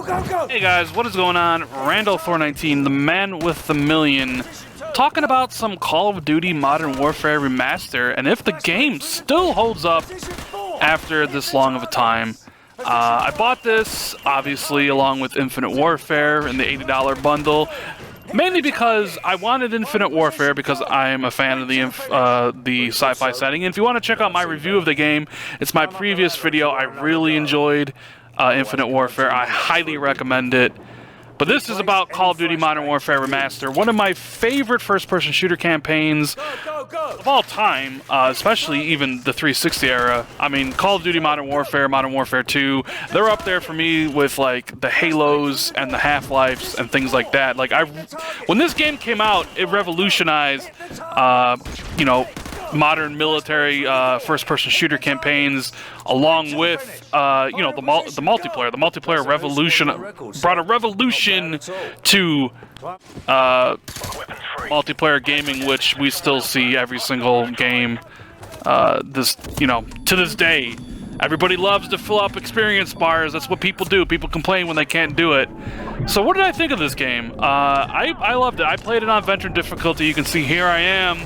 Hey guys, what is going on? Randall419, the man with the million, talking about some Call of Duty Modern Warfare Remaster, and if the game still holds up after this long of a time. I bought this, obviously, along with Infinite Warfare in the $80 bundle, mainly because I wanted Infinite Warfare because I am a fan of the sci-fi setting. And if you want to check out my review of the game, it's my previous video. I really enjoyed Infinite Warfare. I highly recommend it. But this is about Call of Duty Modern Warfare Remaster, one of my favorite first-person shooter campaigns of all time, especially even the 360 era. I mean, Call of Duty Modern Warfare 2, they're up there for me with, like, the Halos and the Half-Lifes and things like that. Like, when this game came out, it revolutionized, you know, modern military first-person shooter campaigns, along with you know, the multiplayer. The multiplayer brought a revolution to multiplayer gaming, which we still see every single game. To this day, everybody loves to fill up experience bars. That's what people do. People complain when they can't do it. So what did I think of this game? I loved it. I played it on veteran difficulty. You can see here I am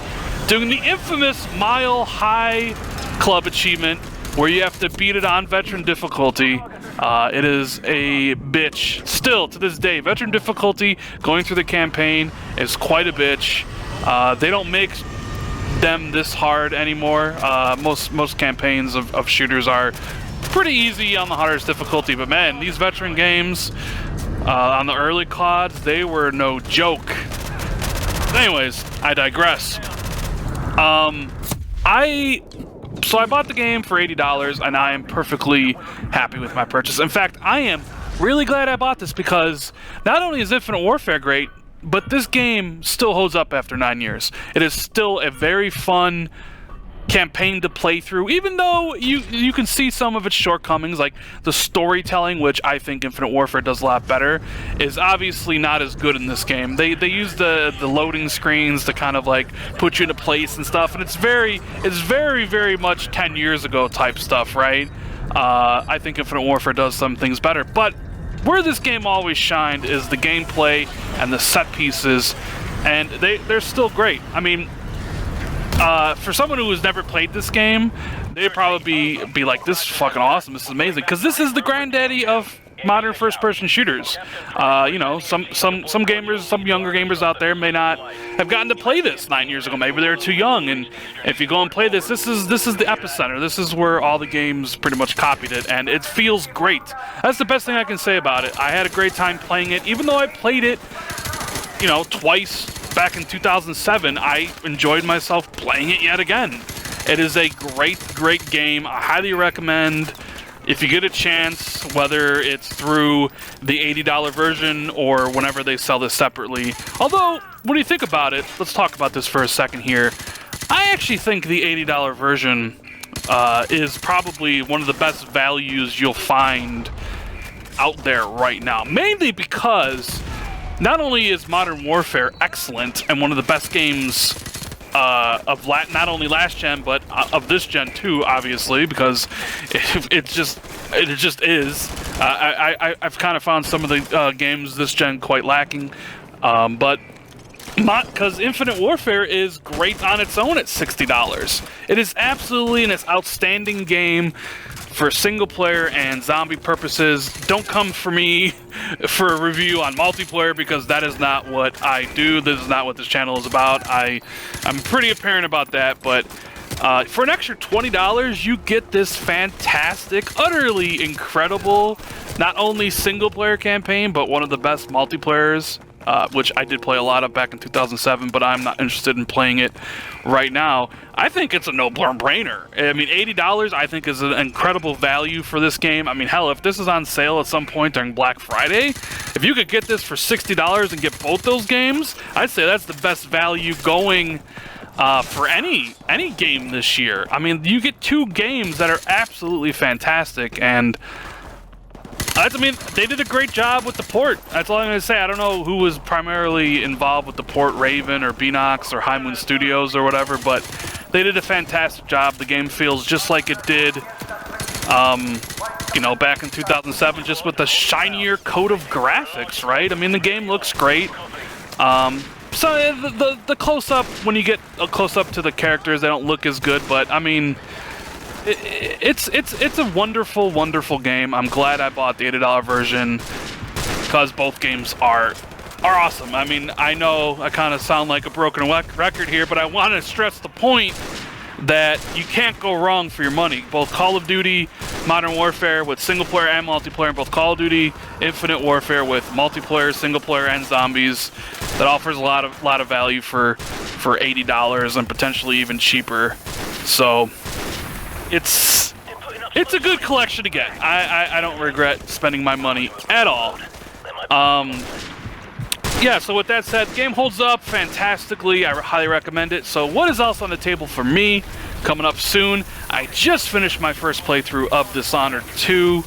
doing the infamous Mile High Club achievement, where you have to beat it on veteran difficulty. It is a bitch. Still, to this day, veteran difficulty, going through the campaign, is quite a bitch. They don't make them this hard anymore. Most campaigns of shooters are pretty easy on the hardest difficulty, but man, these veteran games, on the early CODs, they were no joke. Anyways, I digress. So I bought the game for $80, and I am perfectly happy with my purchase. In fact, I am really glad I bought this because not only is Infinite Warfare great, but this game still holds up after 9 years. It is still a very fun campaign to play through, even though you can see some of its shortcomings, like the storytelling, which I think Infinite Warfare does a lot better, is obviously not as good in this game. They use the loading screens to kind of like put you into place and stuff, and it's very much 10 years ago type stuff, right? I think Infinite Warfare does some things better, but where this game always shined is the gameplay and the set pieces, and they're still great. I mean, for someone who has never played this game, they'd probably be like, this is fucking awesome, this is amazing, because this is the granddaddy of modern first-person shooters. You know, some gamers, some younger gamers out there may not have gotten to play this 9 years ago. Maybe they were too young, and if you go and play this, this is the epicenter. This is where all the games pretty much copied it, and it feels great. That's the best thing I can say about it. I had a great time playing it, even though I played it, you know, twice. Back in 2007, I enjoyed myself playing it yet again. It is a great game. I highly recommend, if you get a chance, whether it's through the $80 version or whenever they sell this separately. Although, when you think about it, let's talk about this for a second here. I actually think the $80 version is probably one of the best values you'll find out there right now. Mainly because not only is Modern Warfare excellent and one of the best games of not only last gen, but of this gen too, obviously, because it just is. I've kind of found some of the games this gen quite lacking, but because Infinite Warfare is great on its own at $60. It is absolutely an outstanding game for single player and zombie purposes. Don't come for me for a review on multiplayer, because that is not what I do. This is not what this channel is about. I'm pretty apparent about that, but for an extra $20, you get this fantastic, utterly incredible, not only single player campaign, but one of the best multiplayers, which I did play a lot of back in 2007, but I'm not interested in playing it right now. I think it's a no-brainer. I mean, $80 I think is an incredible value for this game. I mean, hell, if this is on sale at some point during Black Friday, if you could get this for $60 and get both those games, I'd say that's the best value going for any game this year. I mean, you get two games that are absolutely fantastic, and I mean, they did a great job with the port. That's all I'm going to say. I don't know who was primarily involved with the port, Raven or Beanox or High Moon Studios or whatever, but they did a fantastic job. The game feels just like it did you know, back in 2007, just with the shinier coat of graphics, right? I mean, the game looks great. So the close-up, when you get a close-up to the characters, they don't look as good, but I mean, it's a wonderful, wonderful game. I'm glad I bought the $80 version because both games are awesome. I mean, I know I kind of sound like a broken record here, but I want to stress the point that you can't go wrong for your money. Both Call of Duty, Modern Warfare with single player and multiplayer, and both Call of Duty, Infinite Warfare with multiplayer, single player, and zombies. That offers a lot of value for $80 and potentially even cheaper. So it's a good collection to get. I don't regret spending my money at all. Yeah, so with that said, the game holds up fantastically. I highly recommend it. So what is else on the table for me coming up soon? I just finished my first playthrough of Dishonored 2.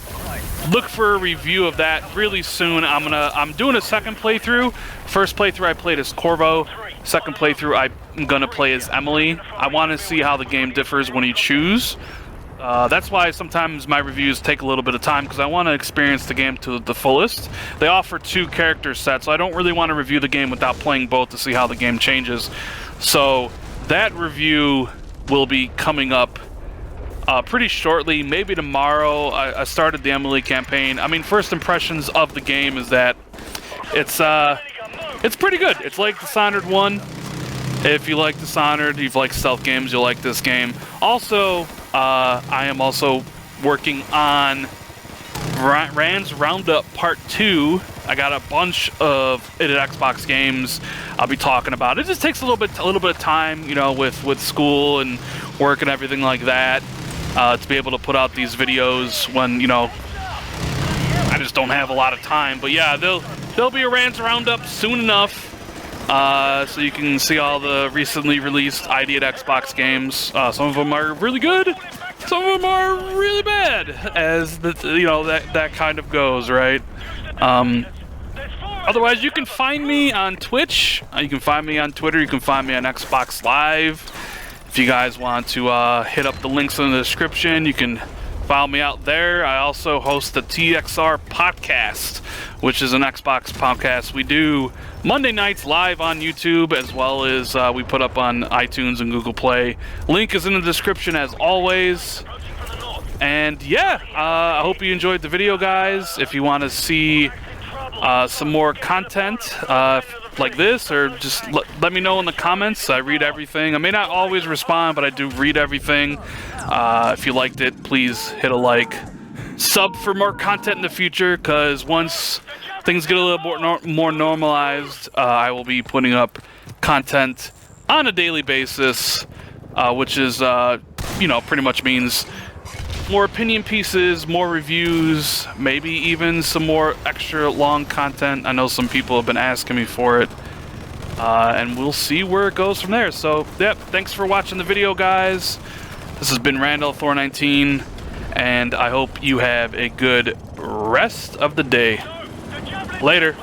Look for a review of that really soon. I'm doing a second playthrough. First playthrough I played as Corvo. Second playthrough I'm gonna play as Emily. I want to see how the game differs when you choose. That's why sometimes my reviews take a little bit of time, because I want to experience the game to the fullest. They offer 2 character sets, so I don't really want to review the game without playing both to see how the game changes. So that review will be coming up pretty shortly, maybe tomorrow. I started the Emily campaign. I mean, first impressions of the game is that it's pretty good. It's like Dishonored 1. If you like Dishonored, you've liked stealth games, you'll like this game. Also, I am also working on Rand's Roundup Part 2. I got a bunch of Xbox games I'll be talking about. It just takes a little bit of time, you know, with school and work and everything like that, to be able to put out these videos when, you know, I just don't have a lot of time. But yeah, there'll be a Rand's Roundup soon enough. So you can see all the recently released ID at Xbox games. Some of them are really good, some of them are really bad, as that kind of goes, right? Otherwise, you can find me on Twitch, you can find me on Twitter, you can find me on Xbox Live. If you guys want to hit up the links in the description, you can follow me out there. I also host the TXR podcast, which is an Xbox podcast we do Monday nights live on YouTube, as well as we put up on iTunes and Google Play. Link is in the description as always. And yeah, I hope you enjoyed the video, guys. If you want to see some more content like this, or just let me know in the comments. I read everything. I may not always respond, but I do read everything. If you liked it, please hit a like. Sub for more content in the future, because once things get a little more normalized, I will be putting up content on a daily basis, which is, pretty much means more opinion pieces, more reviews, maybe even some more extra long content. I know some people have been asking me for it, and we'll see where it goes from there. So, yep, thanks for watching the video, guys. This has been Randall Thor19, and I hope you have a good rest of the day. Later.